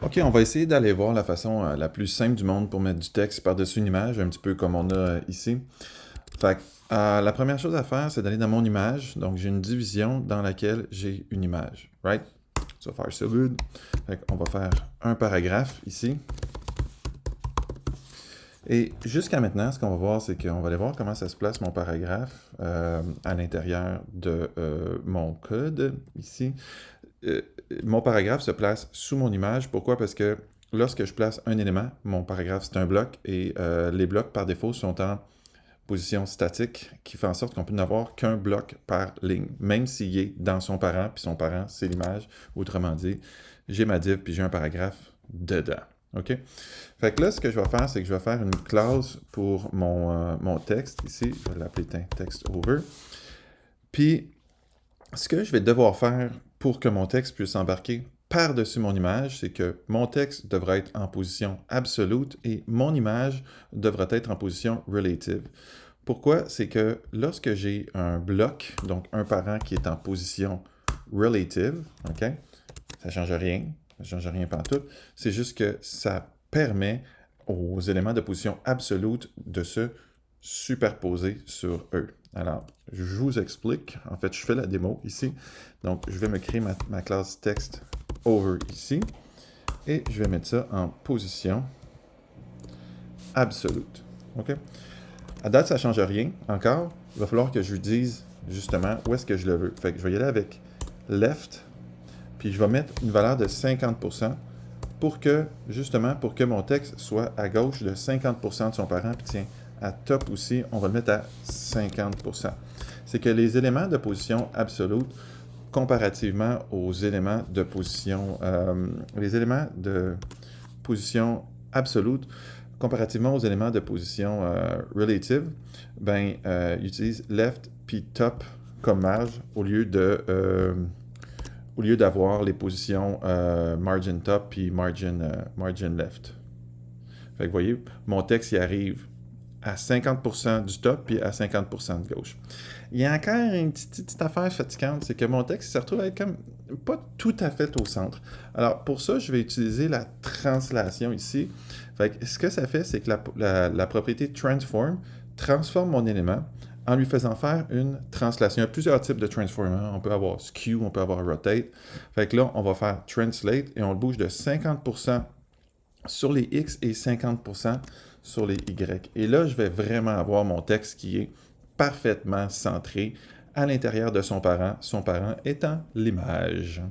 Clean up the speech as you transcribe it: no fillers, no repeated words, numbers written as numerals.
OK, on va essayer d'aller voir la façon la plus simple du monde pour mettre du texte par-dessus une image, un petit peu comme on a ici. Fait que, la première chose à faire, c'est d'aller dans mon image. Donc, j'ai une division dans laquelle j'ai une image. Right? So far, so good. Fait qu'on va faire un paragraphe ici. Et jusqu'à maintenant, ce qu'on va voir, c'est qu'on va aller voir comment ça se place mon paragraphe à l'intérieur de mon code ici. Euh, Mon paragraphe se place sous mon image. Pourquoi? Parce que lorsque je place un élément, mon paragraphe c'est un bloc et les blocs par défaut sont en position statique qui fait en sorte qu'on peut n'avoir qu'un bloc par ligne, même s'il est dans son parent, puis son parent c'est l'image. Autrement dit, j'ai ma div puis j'ai un paragraphe dedans. OK? Fait que là, ce que je vais faire, c'est que je vais faire une classe pour mon texte ici. Je vais l'appeler text over. Puis, ce que je vais devoir faire pour que mon texte puisse embarquer par-dessus mon image, c'est que mon texte devra être en position absolute et mon image devra être en position relative. Pourquoi? C'est que lorsque j'ai un bloc, donc un parent qui est en position relative, OK? Ça ne change rien, ça ne change rien pantoute, c'est juste que ça permet aux éléments de position absolute de se superposer sur eux. Alors, je vous explique. En fait, je fais la démo ici. Donc, je vais me créer ma classe text over ici. Et je vais mettre ça en position absolute. OK? À date, ça ne change rien encore. Il va falloir que je lui dise justement où est-ce que je le veux. Fait que je vais y aller avec left. Puis je vais mettre une valeur de 50% pour que, justement, pour que mon texte soit à gauche de 50% de son parent. Puis tiens, à top aussi, on va le mettre à 50%. C'est que les éléments de position absolue, comparativement aux éléments de position, les éléments de position absolue, comparativement aux éléments de position relative, ben, utilise left puis top comme marge au lieu d'avoir les positions margin top puis margin left. Fait que vous voyez, mon texte y arrive à 50% du top puis à 50% de gauche. Il y a encore une petite affaire fatigante, c'est que mon texte se retrouve à être comme pas tout à fait au centre. Alors pour ça, je vais utiliser la translation ici. Fait que ce que ça fait, c'est que la propriété transform transforme mon élément en lui faisant faire une translation. Il y a plusieurs types de transform. Hein. On peut avoir skew, on peut avoir rotate. Fait que là, on va faire translate et on le bouge de 50% sur les X et 50% sur les Y. Et là, je vais vraiment avoir mon texte qui est parfaitement centré à l'intérieur de son parent étant l'image.